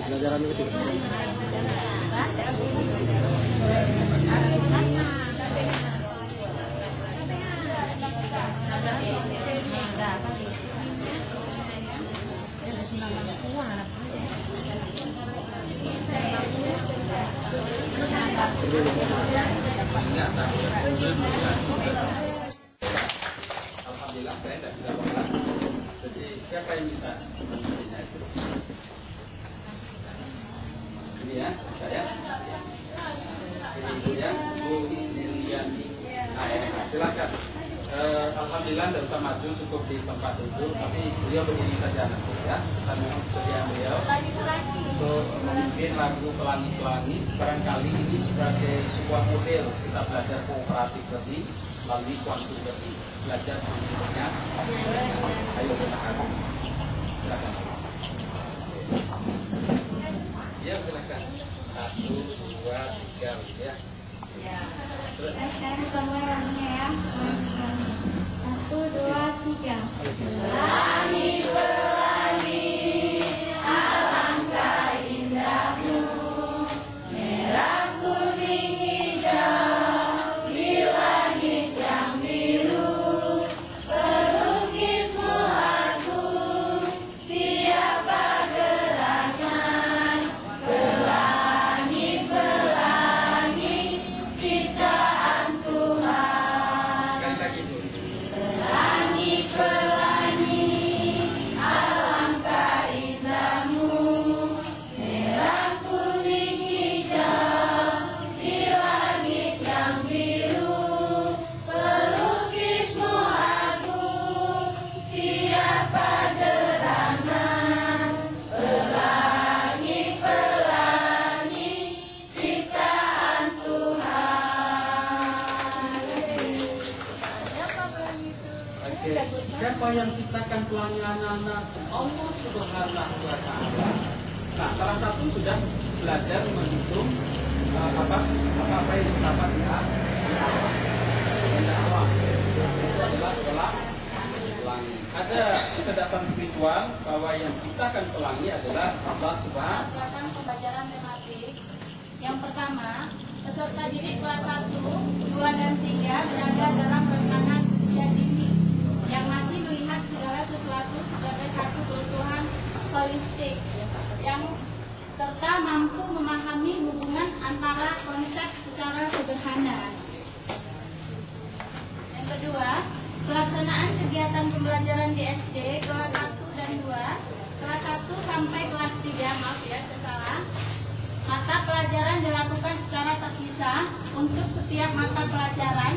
Pelajaran itu. Alhamdulillah saya tidak bisa baca. Jadi siapa yang bisa? Ini ya, saya. Ini ya, Bu Liliani. Nah, ya, silakan. Alhamdulillah tidak usah maju, cukup di tempat duduk. Tapi beliau berdiri saja nanti ya. Kita memang sedia beliau untuk memimpin lagu Pelangi-Pelangi. Barangkali ini sebagai sebuah model kita belajar kooperatif lebih melalui kuantum lebih belajar semuanya. Ayo silakan. Silakan. Ya silakan. 1, 2, 3 ya. Sekarang semua orangnya ya. 1, 2, 3. Pelangi, pelangi, alangkah indahmu, merah, kuning, hijau, di langit yang biru, pelukismu aku, siapa geraknya? Pelangi, pelangi, ciptaan Tuhan. Sekali lagi Bu. Pelangi, pelangi, alangkah indahmu, merah, kuning, hijau, di langit yang biru, pelukismu aku, siapa gerangan? Pelangi, pelangi, ciptaan Tuhan. Oke, siapa yang ciptakan pelangi anak-anak? Allah Subhanahu wa Ta'ala. Nah, salah satu sudah belajar menghitung apa yang terdapat di awal. Itu adalah pelangi. Ada kecerdasan spiritual bahwa yang ciptakan pelangi adalah Allah Subhanahu. Berdasarkan pembelajaran tematik. Yang pertama, peserta didik kelas 1, 2, dan 3 berada dalam rentang usia dini yang masih melihat segala sesuatu sebagai satu keutuhan holistik yang serta mampu memahami hubungan antara konsep secara sederhana. Yang kedua, pelaksanaan kegiatan pembelajaran di SD kelas 1 dan 2, kelas 1 sampai kelas 3, maaf ya, saya salah. Mata pelajaran dilakukan secara terpisah untuk setiap mata pelajaran